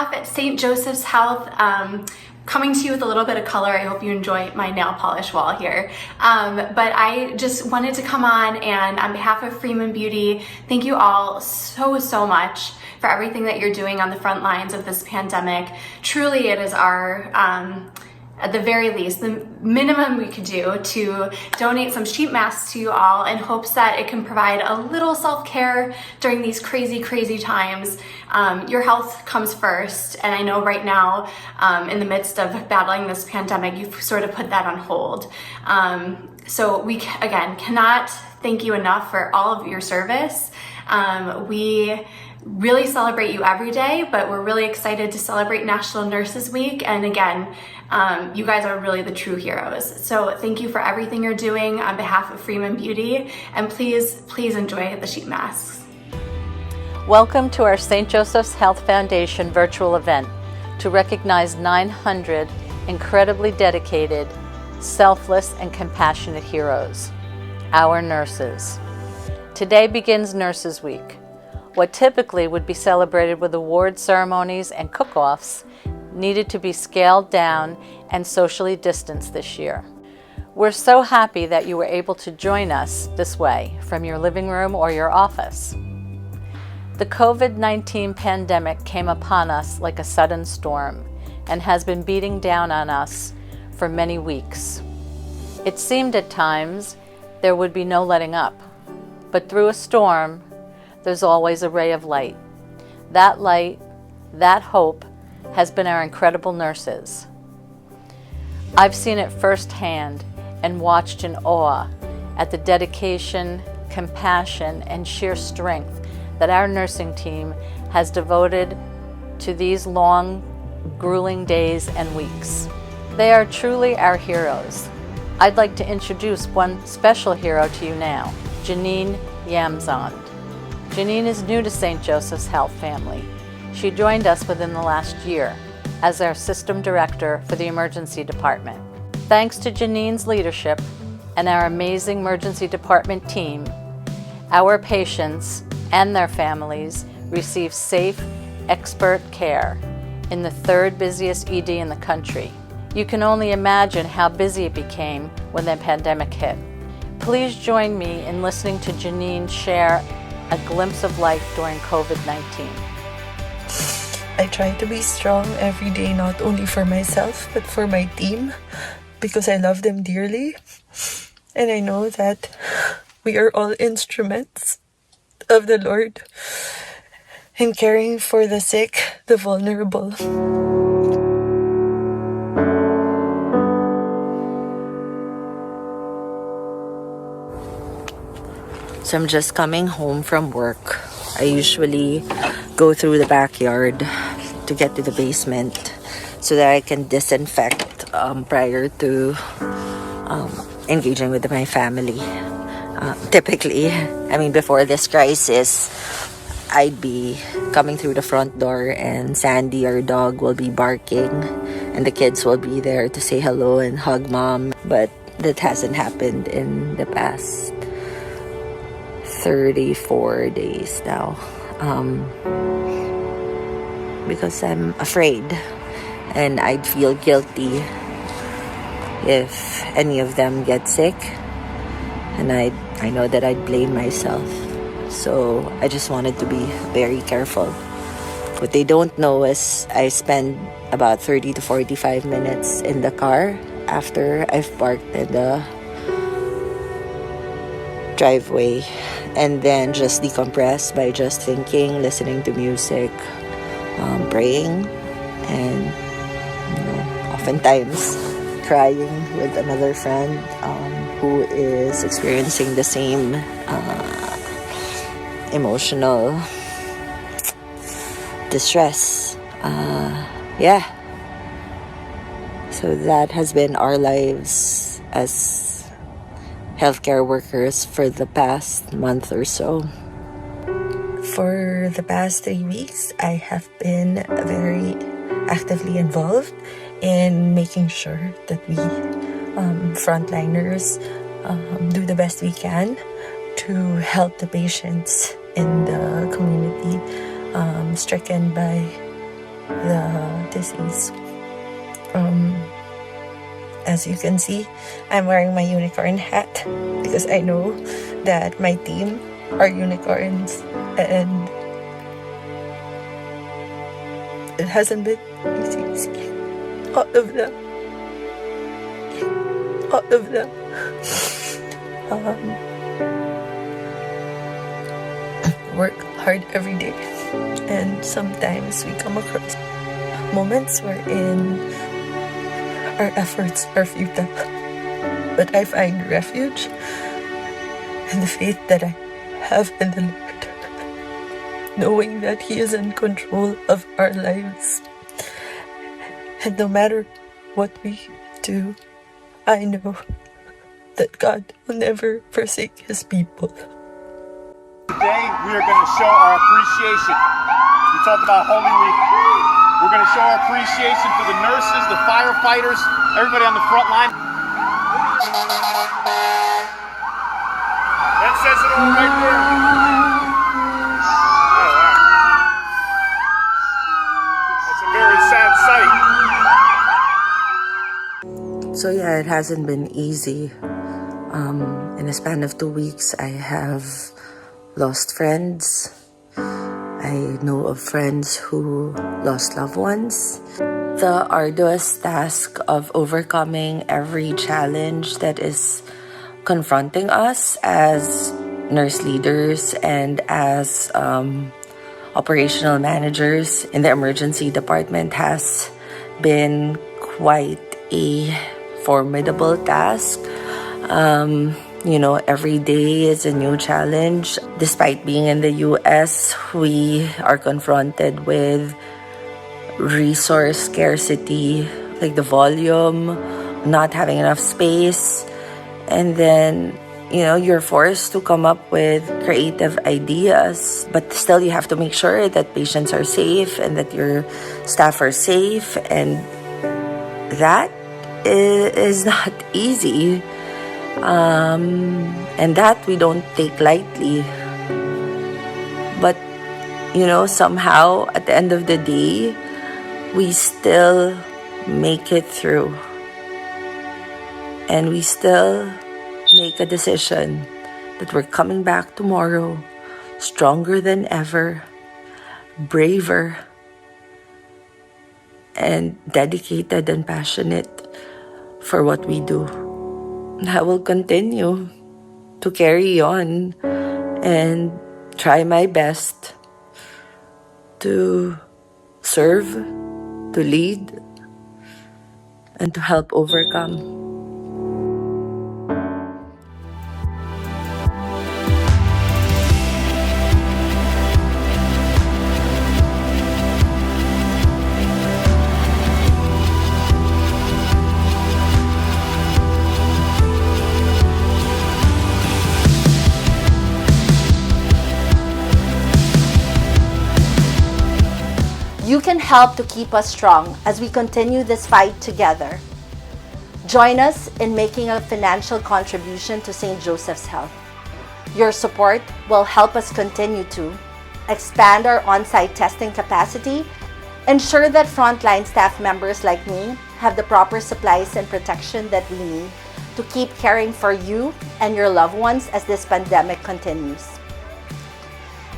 staff at St. Joseph's Health, coming to you with a little bit of color. I hope you enjoy my nail polish wall here. But I just wanted to come on and on behalf of Freeman Beauty, thank you all so much for everything that you're doing on the front lines of this pandemic. Truly, it is our, at the very least, the minimum we could do to donate some sheet masks to you all in hopes that it can provide a little self-care during these crazy times. Your health comes first, and I know right now, in the midst of battling this pandemic, you've sort of put that on hold. So we, again, cannot thank you enough for all of your service. We really celebrate you every day, but we're really excited to celebrate National Nurses Week. And again, you guys are really the true heroes. So thank you for everything you're doing on behalf of Freeman Beauty, and please enjoy the sheet masks. Welcome to our St. Joseph's Health Foundation virtual event to recognize 900 incredibly dedicated, selfless, and compassionate heroes, our nurses. Today begins Nurses Week. What typically would be celebrated with award ceremonies and cook-offs needed to be scaled down and socially distanced this year. We're so happy that you were able to join us this way from your living room or your office. The COVID-19 pandemic came upon us like a sudden storm and has been beating down on us for many weeks. It seemed at times there would be no letting up, but through a storm, there's always a ray of light. That light, that hope, has been our incredible nurses. I've seen it firsthand and watched in awe at the dedication, compassion, and sheer strength that our nursing team has devoted to these long, grueling days and weeks. They are truly our heroes. I'd like to introduce one special hero to you now, Janine Yamzand. Janine is new to St. Joseph's Health family. She joined us within the last year as our System Director for the Emergency Department. Thanks to Janine's leadership and our amazing Emergency Department team, our patients and their families receive safe, expert care in the third busiest ED in the country. You can only imagine how busy it became when the pandemic hit. Please join me in listening to Janine share a glimpse of life during COVID-19. I try to be strong every day, not only for myself, but for my team, because I love them dearly. And I know that we are all instruments of the Lord in caring for the sick, the vulnerable. So I'm just coming home from work. I usually go through the backyard to get to the basement so that I can disinfect prior to engaging with my family. Typically, before this crisis, I'd be coming through the front door and Sandy, our dog, will be barking and the kids will be there to say hello and hug mom. But that hasn't happened in the past 34 days now, because I'm afraid and I'd feel guilty if any of them get sick, and I know that I'd blame myself. So I just wanted to be very careful. What they don't know is I spend about 30 to 45 minutes in the car after I've parked in the driveway, and then just decompress by just thinking, listening to music, praying, and oftentimes crying with another friend who is experiencing the same emotional distress. So that has been our lives as healthcare workers for the past month or so. For the past 3 weeks, I have been very actively involved in making sure that we frontliners do the best we can to help the patients in the community stricken by the disease. As you can see, I'm wearing my unicorn hat because I know that my team are unicorns, and it hasn't been easy. All of them. Work hard every day, and sometimes we come across moments wherein our efforts are futile. But I find refuge in the faith that I have in the Lord, knowing that He is in control of our lives. And no matter what we do, I know that God will never forsake His people. Today, we are going to show our appreciation. We talked about Holy Week. We're going to show our appreciation to the nurses, the firefighters, everybody on the front line. That says it all right there. Oh, wow. That's a very sad sight. So yeah, it hasn't been easy. In a span of 2 weeks, I have lost friends. I know of friends who lost loved ones. The arduous task of overcoming every challenge that is confronting us as nurse leaders and as operational managers in the emergency department has been quite a formidable task. Every day is a new challenge. Despite being in the US, we are confronted with resource scarcity, like the volume, not having enough space. And then, you're forced to come up with creative ideas, but still you have to make sure that patients are safe and that your staff are safe. And that is not easy. And that we don't take lightly. But, somehow at the end of the day, we still make it through. And we still make a decision that we're coming back tomorrow stronger than ever, braver, and dedicated and passionate for what we do. I will continue to carry on and try my best to serve, to lead, and to help overcome. You can help to keep us strong as we continue this fight together. Join us in making a financial contribution to St. Joseph's Health. Your support will help us continue to expand our on-site testing capacity, ensure that frontline staff members like me have the proper supplies and protection that we need to keep caring for you and your loved ones as this pandemic continues.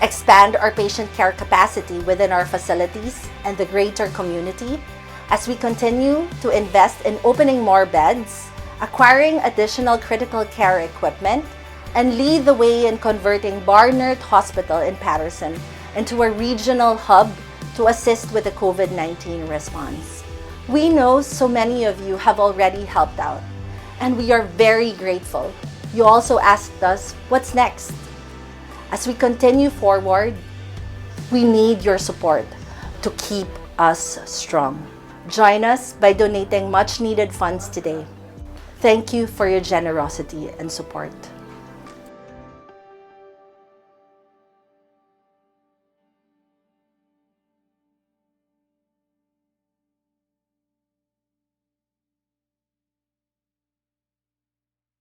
Expand our patient care capacity within our facilities and the greater community as we continue to invest in opening more beds, acquiring additional critical care equipment, and lead the way in converting Barnard Hospital in Patterson into a regional hub to assist with the COVID-19 response. We know so many of you have already helped out, and we are very grateful. You also asked us, what's next? As we continue forward, we need your support to keep us strong. Join us by donating much needed funds today. Thank you for your generosity and support.